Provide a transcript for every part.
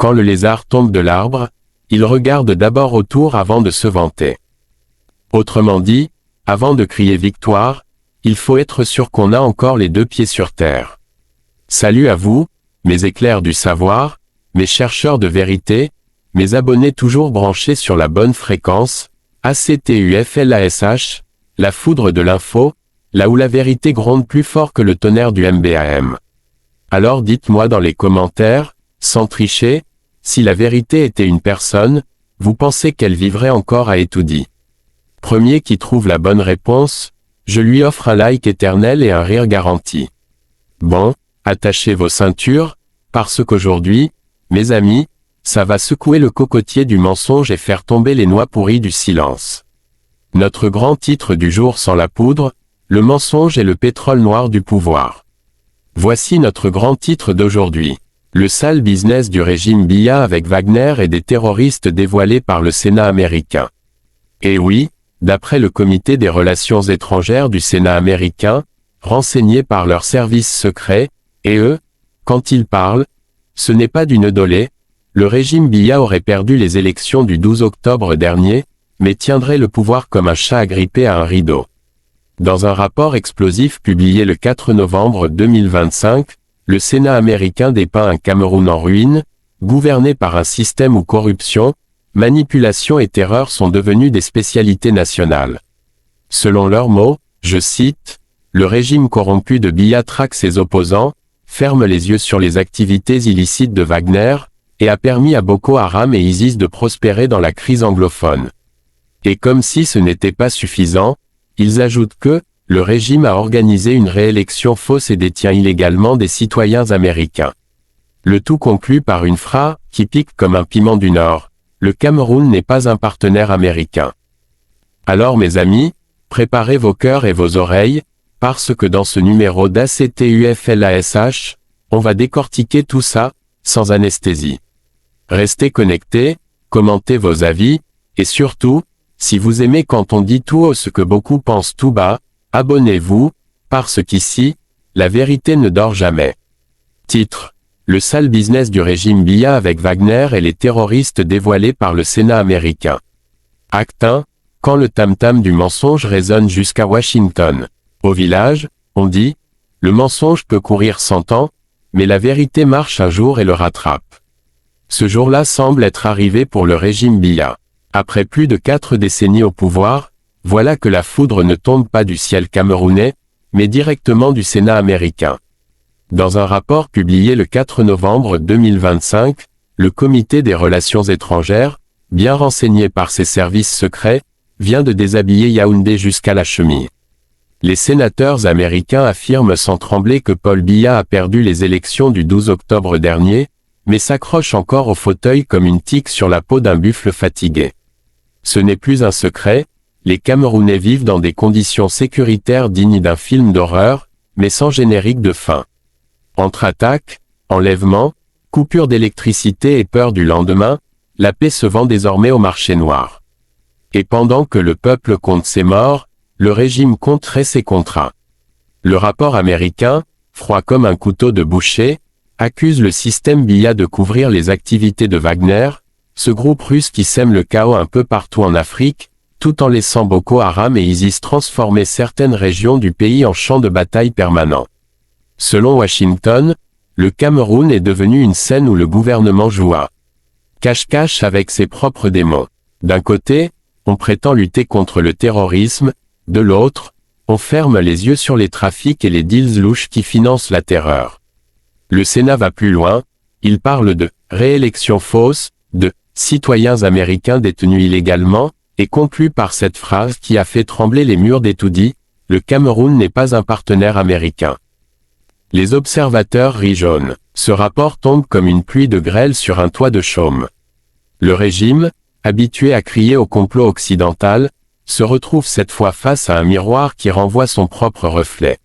Quand le lézard tombe de l'arbre, il regarde d'abord autour avant de se vanter. Autrement dit, avant de crier victoire, il faut être sûr qu'on a encore les 2 pieds sur terre. Salut à vous, mes éclairs du savoir, mes chercheurs de vérité, mes abonnés toujours branchés sur la bonne fréquence, ACTUFLASH, la foudre de l'info, là où la vérité gronde plus fort que le tonnerre du MBAM. Alors dites-moi dans les commentaires, sans tricher, si la vérité était une personne, vous pensez qu'elle vivrait encore à Étoudi? Premier qui trouve la bonne réponse, je lui offre un like éternel et un rire garanti. Bon, attachez vos ceintures, parce qu'aujourd'hui, mes amis, ça va secouer le cocotier du mensonge et faire tomber les noix pourries du silence. Notre grand titre du jour sans la poudre, le mensonge et le pétrole noir du pouvoir. Voici notre grand titre d'aujourd'hui. Le sale business du régime Biya avec Wagner et des terroristes dévoilés par le Sénat américain. Et oui, d'après le Comité des Relations étrangères du Sénat américain, renseigné par leurs services secrets, et eux, quand ils parlent, ce n'est pas d'une dolée, le régime Biya aurait perdu les élections du 12 octobre dernier, mais tiendrait le pouvoir comme un chat agrippé à un rideau. Dans un rapport explosif publié le 4 novembre 2025, le Sénat américain dépeint un Cameroun en ruine, gouverné par un système où corruption, manipulation et terreur sont devenus des spécialités nationales. Selon leurs mots, je cite, « Le régime corrompu de Biya traque ses opposants, ferme les yeux sur les activités illicites de Wagner, et a permis à Boko Haram et ISIS de prospérer dans la crise anglophone. » Et comme si ce n'était pas suffisant, ils ajoutent que, le régime a organisé une réélection fausse et détient illégalement des citoyens américains. Le tout conclu par une phrase qui pique comme un piment du Nord. Le Cameroun n'est pas un partenaire américain. Alors mes amis, préparez vos cœurs et vos oreilles, parce que dans ce numéro d'ACTUFLASH, on va décortiquer tout ça, sans anesthésie. Restez connectés, commentez vos avis, et surtout, si vous aimez quand on dit tout haut ce que beaucoup pensent tout bas, abonnez-vous, parce qu'ici, la vérité ne dort jamais. Titre. Le sale business du régime Biya avec Wagner et les terroristes dévoilés par le Sénat américain. Acte 1. Quand le tam-tam du mensonge résonne jusqu'à Washington. Au village, on dit, le mensonge peut courir 100 ans, mais la vérité marche un jour et le rattrape. Ce jour-là semble être arrivé pour le régime Biya. Après plus de 4 décennies au pouvoir, voilà que la foudre ne tombe pas du ciel camerounais, mais directement du Sénat américain. Dans un rapport publié le 4 novembre 2025, le Comité des Relations étrangères, bien renseigné par ses services secrets, vient de déshabiller Yaoundé jusqu'à la chemille. Les sénateurs américains affirment sans trembler que Paul Biya a perdu les élections du 12 octobre dernier, mais s'accroche encore au fauteuil comme une tique sur la peau d'un buffle fatigué. Ce n'est plus un secret, les Camerounais vivent dans des conditions sécuritaires dignes d'un film d'horreur, mais sans générique de fin. Entre attaques, enlèvements, coupures d'électricité et peur du lendemain, la paix se vend désormais au marché noir. Et pendant que le peuple compte ses morts, le régime compterait ses contrats. Le rapport américain, froid comme un couteau de boucher, accuse le système Biya de couvrir les activités de Wagner, ce groupe russe qui sème le chaos un peu partout en Afrique, tout en laissant Boko Haram et ISIS transformer certaines régions du pays en champ de bataille permanent. Selon Washington, le Cameroun est devenu une scène où le gouvernement joue à cache-cache avec ses propres démons. D'un côté, on prétend lutter contre le terrorisme, de l'autre, on ferme les yeux sur les trafics et les deals louches qui financent la terreur. Le Sénat va plus loin, il parle de réélection fausse, de citoyens américains détenus illégalement, et conclut par cette phrase qui a fait trembler les murs d'Étoudi, le Cameroun n'est pas un partenaire américain. Les observateurs rient jaune. Ce rapport tombe comme une pluie de grêle sur un toit de chaume. Le régime, habitué à crier au complot occidental, se retrouve cette fois face à un miroir qui renvoie son propre reflet.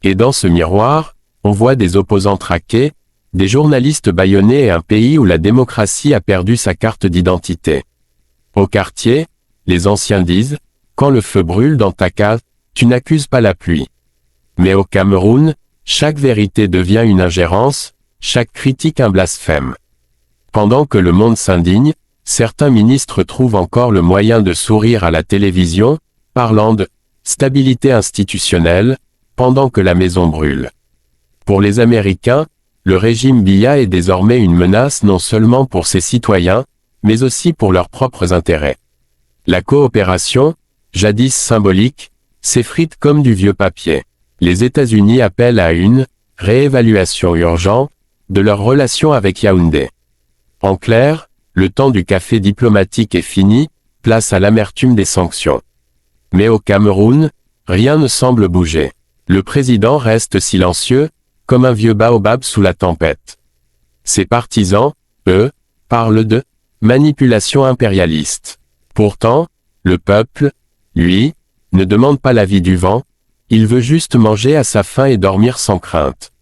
Et dans ce miroir, on voit des opposants traqués, des journalistes bâillonnés et un pays où la démocratie a perdu sa carte d'identité. Au quartier, les anciens disent, quand le feu brûle dans ta case, tu n'accuses pas la pluie. Mais au Cameroun, chaque vérité devient une ingérence, chaque critique un blasphème. Pendant que le monde s'indigne, certains ministres trouvent encore le moyen de sourire à la télévision, parlant de « stabilité institutionnelle » pendant que la maison brûle. Pour les Américains, le régime Biya est désormais une menace non seulement pour ses citoyens, mais aussi pour leurs propres intérêts. La coopération, jadis symbolique, s'effrite comme du vieux papier. Les États-Unis appellent à une « réévaluation urgente » de leurs relations avec Yaoundé. En clair, le temps du café diplomatique est fini, place à l'amertume des sanctions. Mais au Cameroun, rien ne semble bouger. Le président reste silencieux, comme un vieux baobab sous la tempête. Ses partisans, eux, parlent de manipulation impérialiste. Pourtant, le peuple, lui, ne demande pas l'avis du vent, il veut juste manger à sa faim et dormir sans crainte.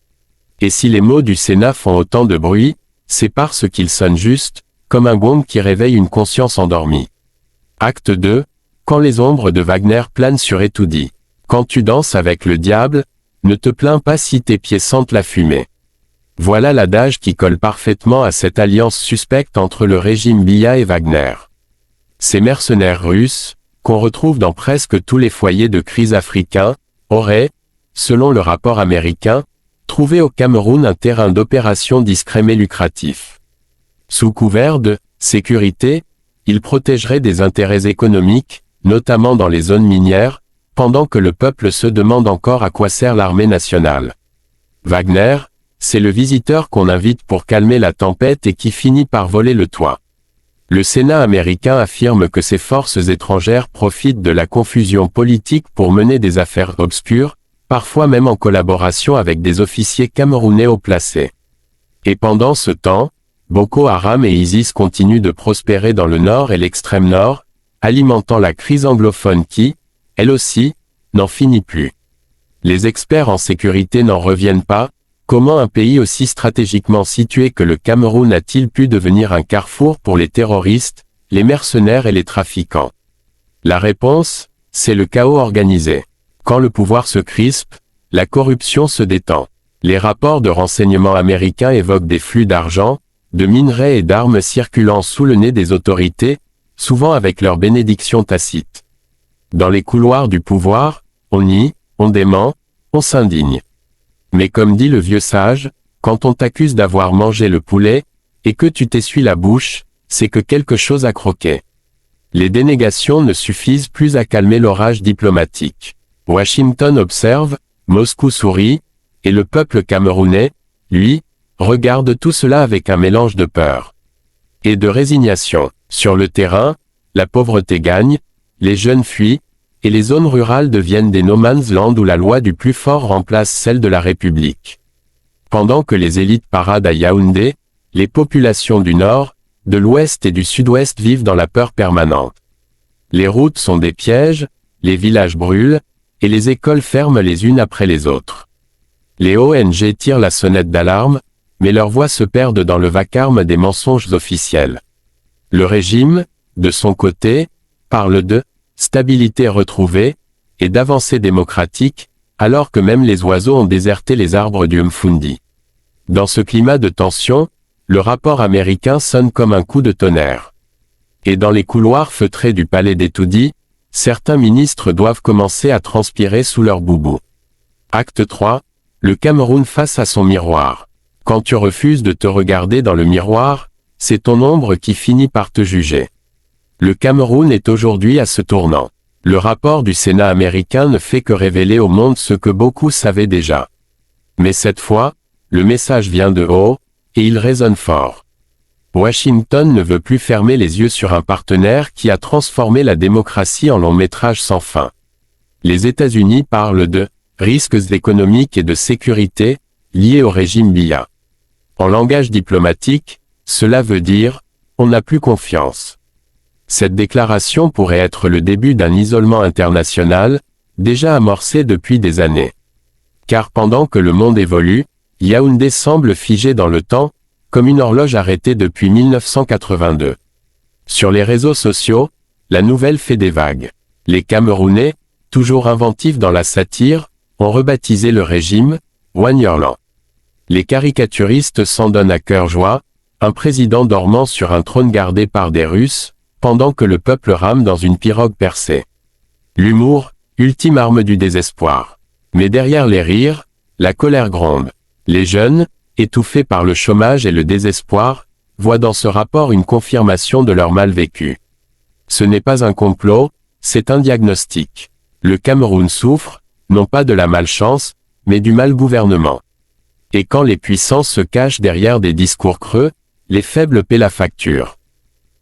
Et si les mots du Sénat font autant de bruit, c'est parce qu'ils sonnent juste, comme un gong qui réveille une conscience endormie. Acte 2, quand les ombres de Wagner planent sur Etoudi. Quand tu danses avec le diable, ne te plains pas si tes pieds sentent la fumée. Voilà l'adage qui colle parfaitement à cette alliance suspecte entre le régime Biya et Wagner. Ces mercenaires russes, qu'on retrouve dans presque tous les foyers de crise africains, auraient, selon le rapport américain, trouvé au Cameroun un terrain d'opération discret mais lucratif. Sous couvert de sécurité, ils protégeraient des intérêts économiques, notamment dans les zones minières, pendant que le peuple se demande encore à quoi sert l'armée nationale. Wagner, c'est le visiteur qu'on invite pour calmer la tempête et qui finit par voler le toit. Le Sénat américain affirme que ces forces étrangères profitent de la confusion politique pour mener des affaires obscures, parfois même en collaboration avec des officiers camerounais haut placés. Et pendant ce temps, Boko Haram et ISIS continuent de prospérer dans le nord et l'extrême nord, alimentant la crise anglophone qui, elle aussi, n'en finit plus. Les experts en sécurité n'en reviennent pas. Comment un pays aussi stratégiquement situé que le Cameroun a-t-il pu devenir un carrefour pour les terroristes, les mercenaires et les trafiquants? La réponse, c'est le chaos organisé. Quand le pouvoir se crispe, la corruption se détend. Les rapports de renseignement américains évoquent des flux d'argent, de minerais et d'armes circulant sous le nez des autorités, souvent avec leur bénédiction tacite. Dans les couloirs du pouvoir, on nie, on dément, on s'indigne. Mais comme dit le vieux sage, quand on t'accuse d'avoir mangé le poulet, et que tu t'essuies la bouche, c'est que quelque chose a croqué. Les dénégations ne suffisent plus à calmer l'orage diplomatique. Washington observe, Moscou sourit, et le peuple camerounais, lui, regarde tout cela avec un mélange de peur et de résignation. Sur le terrain, la pauvreté gagne, les jeunes fuient, et les zones rurales deviennent des no man's land où la loi du plus fort remplace celle de la République. Pendant que les élites paradent à Yaoundé, les populations du nord, de l'ouest et du sud-ouest vivent dans la peur permanente. Les routes sont des pièges, les villages brûlent, et les écoles ferment les unes après les autres. Les ONG tirent la sonnette d'alarme, mais leurs voix se perdent dans le vacarme des mensonges officiels. Le régime, de son côté, parle de stabilité retrouvée, et d'avancée démocratique, alors que même les oiseaux ont déserté les arbres du Mfundi. Dans ce climat de tension, le rapport américain sonne comme un coup de tonnerre. Et dans les couloirs feutrés du palais d'Etoudi, certains ministres doivent commencer à transpirer sous leur boubou. Acte 3, le Cameroun face à son miroir. Quand tu refuses de te regarder dans le miroir, c'est ton ombre qui finit par te juger. Le Cameroun est aujourd'hui à ce tournant. Le rapport du Sénat américain ne fait que révéler au monde ce que beaucoup savaient déjà. Mais cette fois, le message vient de haut, et il résonne fort. Washington ne veut plus fermer les yeux sur un partenaire qui a transformé la démocratie en long métrage sans fin. Les États-Unis parlent de risques économiques et de sécurité liés au régime Biya. En langage diplomatique, cela veut dire « on n'a plus confiance ». Cette déclaration pourrait être le début d'un isolement international, déjà amorcé depuis des années. Car pendant que le monde évolue, Yaoundé semble figé dans le temps, comme une horloge arrêtée depuis 1982. Sur les réseaux sociaux, la nouvelle fait des vagues. Les Camerounais, toujours inventifs dans la satire, ont rebaptisé le régime « Wanyerland ». Les caricaturistes s'en donnent à cœur joie, Un président dormant sur un trône gardé par des Russes, pendant que le peuple rame dans une pirogue percée. L'humour, ultime arme du désespoir. Mais derrière les rires, la colère gronde. Les jeunes, étouffés par le chômage et le désespoir, voient dans ce rapport une confirmation de leur mal vécu. Ce n'est pas un complot, c'est un diagnostic. Le Cameroun souffre, non pas de la malchance, mais du mal-gouvernement. Et quand les puissants se cachent derrière des discours creux, les faibles paient la facture.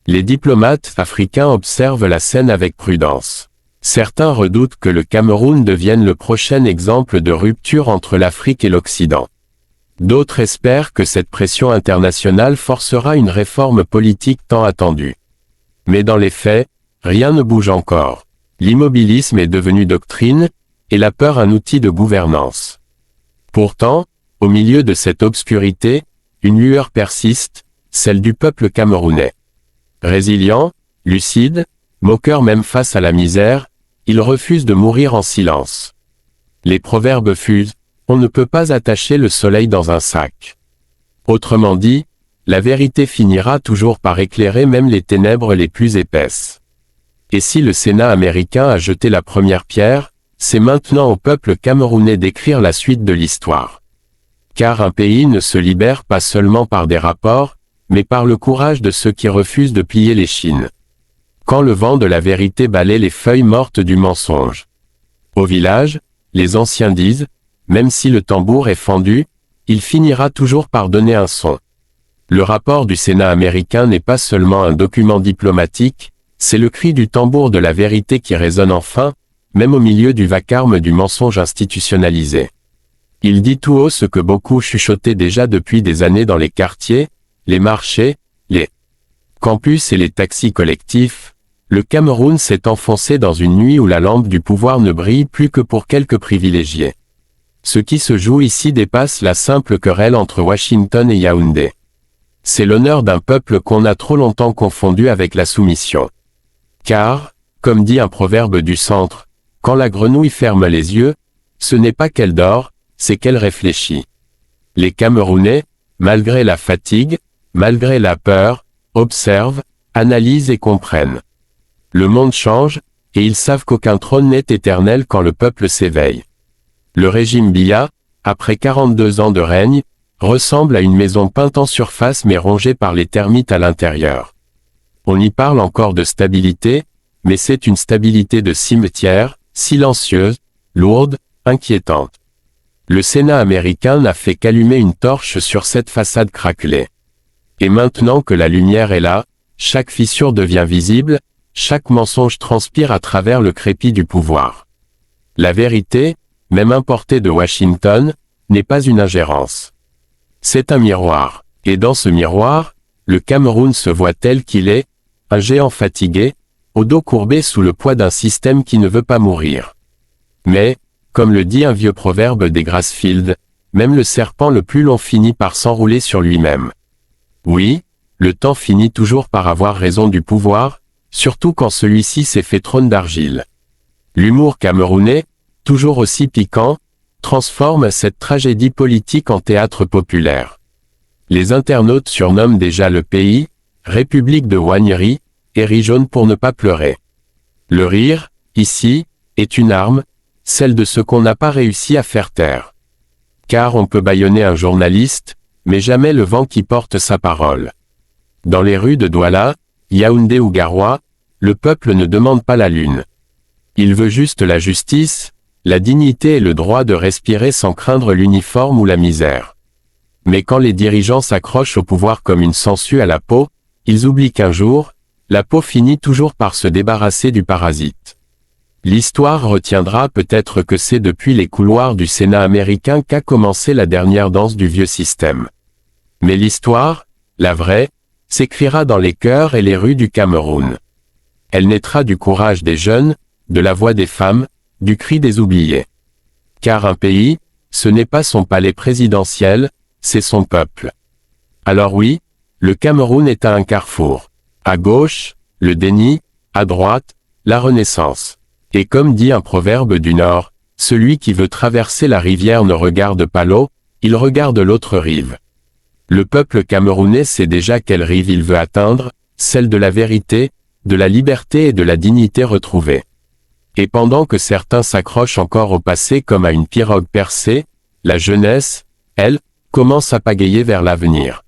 Les diplomates africains observent la scène avec prudence. Certains redoutent que le Cameroun devienne le prochain exemple de rupture entre l'Afrique et l'Occident. D'autres espèrent que cette pression internationale forcera une réforme politique tant attendue. Mais dans les faits, rien ne bouge encore. L'immobilisme est devenu doctrine, et la peur un outil de gouvernance. Pourtant, au milieu de cette obscurité, une lueur persiste, celle du peuple camerounais. Résilient, lucide, moqueur même face à la misère, il refuse de mourir en silence. Les proverbes fusent, on ne peut pas attacher le soleil dans un sac. Autrement dit, la vérité finira toujours par éclairer même les ténèbres les plus épaisses. Et si le Sénat américain a jeté la première pierre, c'est maintenant au peuple camerounais d'écrire la suite de l'histoire. Car un pays ne se libère pas seulement par des rapports, mais par le courage de ceux qui refusent de plier les chines. Quand le vent de la vérité balaie les feuilles mortes du mensonge. Au village, les anciens disent, même si le tambour est fendu, il finira toujours par donner un son. Le rapport du Sénat américain n'est pas seulement un document diplomatique, c'est le cri du tambour de la vérité qui résonne enfin, même au milieu du vacarme du mensonge institutionnalisé. Il dit tout haut ce que beaucoup chuchotaient déjà depuis des années dans les quartiers, les marchés, les campus et les taxis collectifs. Le Cameroun s'est enfoncé dans une nuit où la lampe du pouvoir ne brille plus que pour quelques privilégiés. Ce qui se joue ici dépasse la simple querelle entre Washington et Yaoundé. C'est l'honneur d'un peuple qu'on a trop longtemps confondu avec la soumission. Car, comme dit un proverbe du centre, quand la grenouille ferme les yeux, ce n'est pas qu'elle dort, c'est qu'elle réfléchit. Les Camerounais, malgré la fatigue, malgré la peur, observent, analysent et comprennent. Le monde change, et ils savent qu'aucun trône n'est éternel quand le peuple s'éveille. Le régime Biya, après 42 ans de règne, ressemble à une maison peinte en surface mais rongée par les termites à l'intérieur. On y parle encore de stabilité, mais c'est une stabilité de cimetière, silencieuse, lourde, inquiétante. Le Sénat américain n'a fait qu'allumer une torche sur cette façade craquelée. Et maintenant que la lumière est là, chaque fissure devient visible, chaque mensonge transpire à travers le crépi du pouvoir. La vérité, même importée de Washington, n'est pas une ingérence. C'est un miroir. Et dans ce miroir, le Cameroun se voit tel qu'il est, un géant fatigué, au dos courbé sous le poids d'un système qui ne veut pas mourir. Mais, comme le dit un vieux proverbe des Grassfield, même le serpent le plus long finit par s'enrouler sur lui-même. Oui, le temps finit toujours par avoir raison du pouvoir, surtout quand celui-ci s'est fait trône d'argile. L'humour camerounais, toujours aussi piquant, transforme cette tragédie politique en théâtre populaire. Les internautes surnomment déjà le pays, République de Wagnerie, et rit jaune pour ne pas pleurer. Le rire, ici, est une arme, celle de ce qu'on n'a pas réussi à faire taire. Car on peut bâillonner un journaliste, mais jamais le vent qui porte sa parole. Dans les rues de Douala, Yaoundé ou Garoua, le peuple ne demande pas la lune. Il veut juste la justice, la dignité et le droit de respirer sans craindre l'uniforme ou la misère. Mais quand les dirigeants s'accrochent au pouvoir comme une sangsue à la peau, ils oublient qu'un jour, la peau finit toujours par se débarrasser du parasite. L'histoire retiendra peut-être que c'est depuis les couloirs du Sénat américain qu'a commencé la dernière danse du vieux système. Mais l'histoire, la vraie, s'écrira dans les cœurs et les rues du Cameroun. Elle naîtra du courage des jeunes, de la voix des femmes, du cri des oubliés. Car un pays, ce n'est pas son palais présidentiel, c'est son peuple. Alors oui, le Cameroun est à un carrefour. À gauche, le déni, à droite, la renaissance. Et comme dit un proverbe du Nord, celui qui veut traverser la rivière ne regarde pas l'eau, il regarde l'autre rive. Le peuple camerounais sait déjà quelle rive il veut atteindre, celle de la vérité, de la liberté et de la dignité retrouvée. Et pendant que certains s'accrochent encore au passé comme à une pirogue percée, la jeunesse, elle, commence à pagayer vers l'avenir.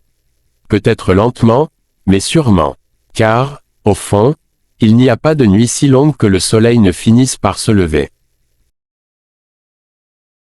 Peut-être lentement, mais sûrement. Car, au fond, il n'y a pas de nuit si longue que le soleil ne finisse par se lever.